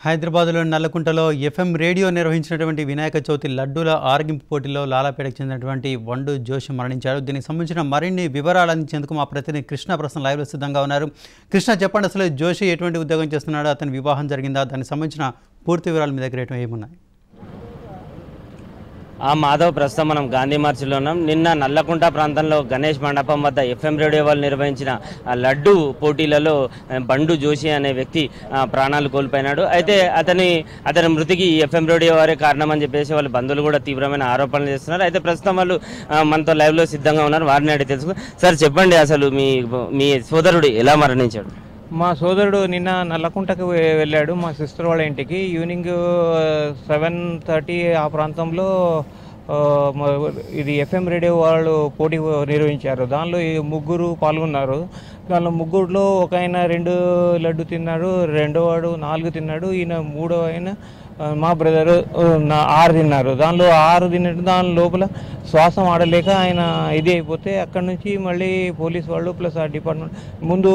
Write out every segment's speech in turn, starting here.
హైదరాబాద్లోని నల్లకుంటలో FM radio నిర్వహించినటువంటి వినాయక చవితి లడ్డూల ఆరగింపు పోటీలో లాలాపేటకు చెందినటువంటి వండు జోషి మరణించారు. దీనికి సంబంధించిన మరిన్ని వివరాలు అందించేందుకు మా ప్రతినిధి కృష్ణ ప్రస్తుతం లైవ్లో సిద్ధంగా ఉన్నారు. కృష్ణ, చెప్పండి, అసలు జోషి ఎటువంటి ఉద్యోగం చేస్తున్నాడు, అతని వివాహం జరిగిందా, దానికి సంబంధించిన పూర్తి వివరాలు మీ దగ్గర ఏమున్నాయి? మాధవ్, ప్రస్తుతం మనం గాంధీ మార్చిలో ఉన్నాం. నిన్న నల్లకుంట ప్రాంతంలో గణేష్ మండపం వద్ద ఎఫ్ఎం రేడియో వాళ్ళు నిర్వహించిన లడ్డు పోటీలలో బండు జోషి అనే వ్యక్తి ప్రాణాలు కోల్పోయినాడు. అయితే అతని మృతికి ఎఫ్ఎం రేడియో వారే కారణం అని చెప్పేసి వాళ్ళ బంధువులు కూడా తీవ్రమైన ఆరోపణలు చేస్తున్నారు. అయితే ప్రస్తుతం వాళ్ళు మనతో లైవ్లో సిద్ధంగా ఉన్నారు. వారిని అడిగి తెలుసు. సార్, చెప్పండి, అసలు మీ సోదరుడు ఎలా మరణించాడు? మా సోదరుడు నిన్న నల్లకుంటకు వెళ్ళాడు మా సిస్టర్ వాళ్ళ ఇంటికి. ఈవినింగ్ 7:30 ఆ ప్రాంతంలో ఇది ఎఫ్ఎం రేడియో వాళ్ళు పోటీ నిర్వహించారు. దానిలో ముగ్గురు పాల్గొన్నారు. దానిలో ముగ్గురులో ఒక ఆయన 2 లడ్డు తిన్నాడు, రెండో వాడు 4 తిన్నాడు, ఈయన మూడో ఆయన మా బ్రదరు 6 తిన్నారు. దానిలో 6 తిన్నట్టు దాని లోపల శ్వాసం ఆడలేక ఆయన ఇది అయిపోతే అక్కడి నుంచి మళ్ళీ పోలీస్ వాళ్ళు ప్లస్ ఆ డిపార్ట్మెంట్ ముందు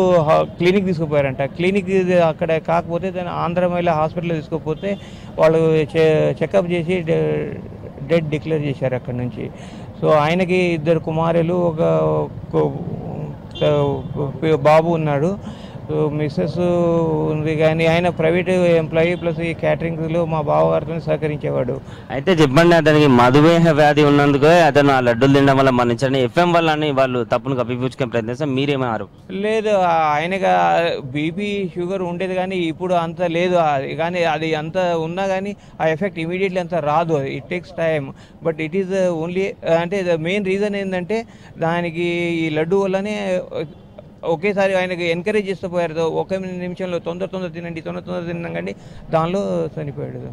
క్లినిక్ తీసుకుపోయారంట. క్లినిక్ అక్కడ కాకపోతే దాన్ని ఆంధ్ర మహిళ హాస్పిటల్లో తీసుకుపోతే వాళ్ళు చెకప్ చేసి డెడ్ డిక్లేర్ చేశారు అక్కడి నుంచి. సో ఆయనకి 2 కుమారులు, ఒక బాబు ఉన్నాడు. మిస్సెస్ ఉంది, కానీ ఆయన ప్రైవేట్ ఎంప్లాయీ ప్లస్ ఈ క్యాటరింగ్లో మా బావగారితో సహకరించేవాడు. అయితే చెప్పండి, అతనికి మధుమేహ వ్యాధి ఉన్నందుకు అతను ఆ లడ్డూలు తినడం వల్ల మరణించండి. ఎఫ్ఎం వల్ల అని వాళ్ళు తప్పును కప్పిపుచ్చుకునే ప్రయత్నిస్తారు, మీరేమారు? లేదు, ఆయనగా బీపీ షుగర్ ఉండేది, కానీ ఇప్పుడు అంత లేదు. కానీ అది అంత ఉన్నా కానీ ఆ ఎఫెక్ట్ ఇమీడియట్లీ అంత రాదు. It takes time. But it is only అంటే ద మెయిన్ రీజన్ ఏంటంటే దానికి ఈ లడ్డు వల్లనే ఒకేసారి ఆయనకి ఎంకరేజ్ చేస్తూ పోయారు. 1 నిమిషంలో తొందర తినండి తిన్నాకండి దానిలో చనిపోయాడు.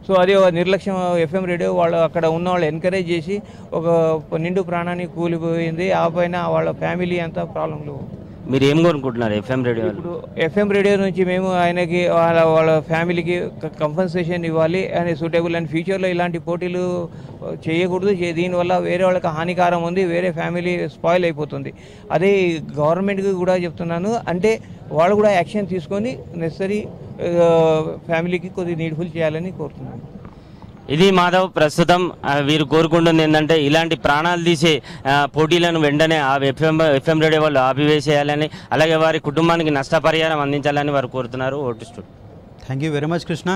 సో అది ఒక నిర్లక్ష్యం. ఎఫ్ఎం రేడియో వాళ్ళు అక్కడ ఉన్న వాళ్ళు ఎంకరేజ్ చేసి ఒక నిండు ప్రాణాన్ని కూలిపోయింది. ఆ పైన వాళ్ళ ఫ్యామిలీ అంతా ప్రాబ్లంలో. మీరు ఏం కోరుకుంటున్నారు ఎఫ్ఎం రేడియో? ఇప్పుడు ఎఫ్ఎం రేడియో నుంచి మేము ఆయనకి వాళ్ళ ఫ్యామిలీకి కంపెన్సేషన్ ఇవ్వాలి అని సూటబుల్ అండ్ ఫ్యూచర్లో ఇలాంటి పోటీలు చేయకూడదు. దీనివల్ల వేరే వాళ్ళకి హానికారం ఉంది, వేరే ఫ్యామిలీ స్పాయిల్ అయిపోతుంది. అదే గవర్నమెంట్కి కూడా చెప్తున్నాను, అంటే వాళ్ళు కూడా యాక్షన్ తీసుకొని నెసరీ ఫ్యామిలీకి కొద్దిగా నీడ్ఫుల్ చేయాలని కోరుతున్నాను. ఇది మాధవ్, ప్రస్తుతం వీరు కోరుకుంటుంది ఏంటంటే ఇలాంటి ప్రాణాలు తీసే పోటీలను వెంటనే ఆ ఎఫ్ఎం రేడియో వాళ్ళు ఆపివేసేయాలని, అలాగే వారి కుటుంబానికి నష్టపరిహారం అందించాలని వారు కోరుతున్నారు. Vote studio. Thank you very much Krishna.